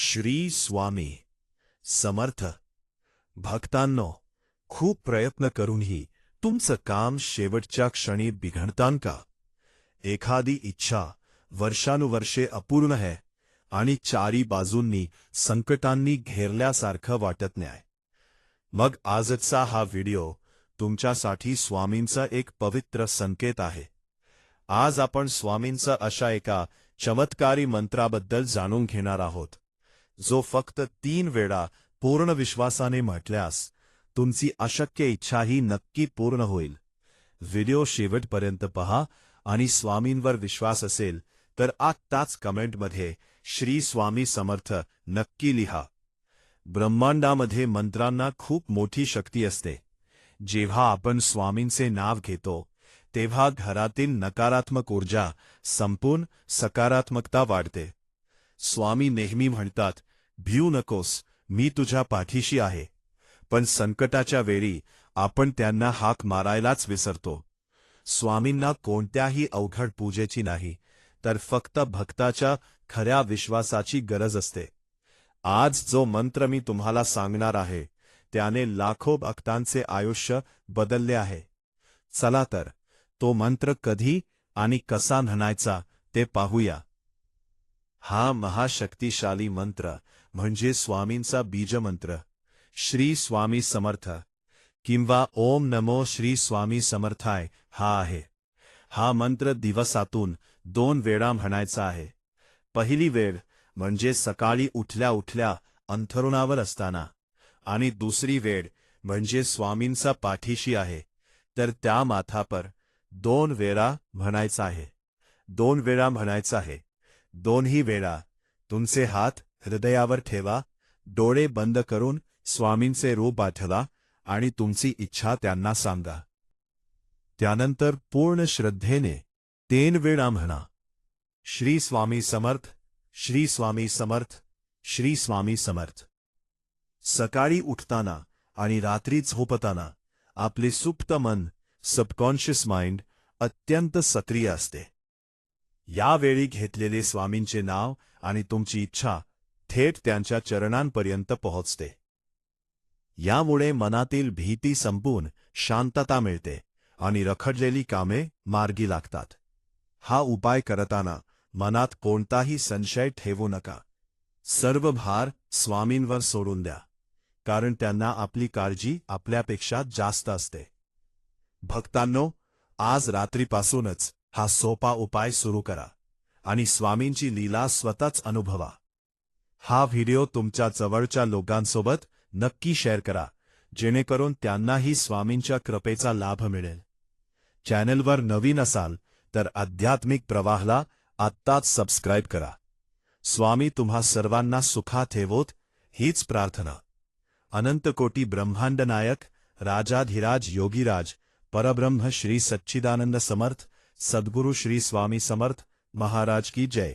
श्री स्वामी समर्थ. भक्तांनो, खूप प्रयत्न करूनही तुमचं काम शेवटच्या क्षणी बिघडतान का? एखादी इच्छा वर्षानुवर्षे अपूर्ण आहे आणि चारी बाजूंनी संकटांनी घेरल्यासारखं वाटत नाही. मग आजचा हा व्हिडिओ तुमच्यासाठी स्वामींचा एक पवित्र संकेत आहे. आज आपण स्वामींचा अशा एका चमत्कारी मंत्राबद्दल जाणून घेणार आहोत, जो फक्त 3 वेळा पूर्ण विश्वासाने म्हटल्यास तुमची अशक्य इच्छाही नक्की पूर्ण होईल. व्हिडिओ शेवटपर्यंत पहा आणि स्वामींवर विश्वास असेल तर आत्ताच कमेंटमध्ये श्री स्वामी समर्थ नक्की लिहा. ब्रह्मांडामध्ये मंत्रांना खूप मोठी शक्ती असते. जेव्हा आपण स्वामींचे नाव घेतो तेव्हा घरातील नकारात्मक ऊर्जा संपून सकारात्मकता वाढते. स्वामी नेहमी म्हणतात, भिऊ नकोस, मी तुझ्या पाठीशी आहे. पण संकटाच्या वेळी आपण त्यांना हाक मारायलाच विसरतो. स्वामींना कोणत्याही अवघड पूजेची नाही, तर फक्त भक्ताच्या खऱ्या विश्वासाची गरज असते. आज जो मंत्र मी तुम्हाला सांगणार आहे त्याने लाखो भक्तांचे आयुष्य बदलले आहे. चला तर तो मंत्र कधी आणि कसा म्हणायचा ते पाहूया. हा महाशक्तिशाली मंत्र म्हणजे स्वामींचा बीजमंत्र श्री स्वामी समर्थ किंवा ओम नमो श्री स्वामी समर्थाय हा आहे. हा मंत्र दिवसातून 2 वेळा म्हणायचा आहे. पहिली वेळ म्हणजे सकाळी उठल्या उठल्या अंथरुणावर असताना, आणि दुसरी वेळ म्हणजे स्वामींचा पाठीशी आहे तर त्या माथापर 2 वेळा म्हणायचा आहे. 2 वेळा म्हणायचा आहे. दोन्ही वेळा तुमचे हात हृदयावर ठेवा, डोळे बंद करून स्वामींचे रूप आठवा आणि तुमची इच्छा त्यांना सांगा. त्यानंतर पूर्ण श्रद्धेने 3 वेळा म्हणा, श्री स्वामी समर्थ, श्री स्वामी समर्थ, श्री स्वामी समर्थ. सकाळी उठताना आणि रात्री झोपताना आपले सुप्त मन, सबकॉन्शियस माइंड अत्यंत सक्रिय असते. यावेळी घेतलेले स्वामींचे नाव आणि तुमची इच्छा थेट त्यांच्या चरणांपर्यंत पोहोचते. यामुळे मनातील भीती संपून शांतता मिळते आणि रखडलेली कामे मार्गी लागतात. हा उपाय करताना मनात कोणताही संशय ठेवू नका. सर्व भार स्वामींवर सोडून द्या, कारण त्यांना आपली काळजी आपल्यापेक्षा जास्त असते. भक्तांनो, आज रात्रीपासूनच हा सोपा उपाय सुरू करा आणि स्वामींची लीला स्वतःच अनुभवा. हा व्हिडिओ तुमच्या जवळच्या लोकांसोबत नक्की शेअर करा, जेणेकरून त्यांनाही स्वामींच्या कृपेचा लाभ मिळेल. चॅनलवर नवीन असाल तर आध्यात्मिक प्रवाहाला आत्ताच सबस्क्राईब करा. स्वामी तुम्हा सर्वांना सुखात ठेवोत हीच प्रार्थना. अनंतकोटी ब्रह्मांड नायक राजाधिराज योगीराज परब्रह्म श्री सच्चिदानंद समर्थ सद्गुरु श्री स्वामी समर्थ महाराज की जय.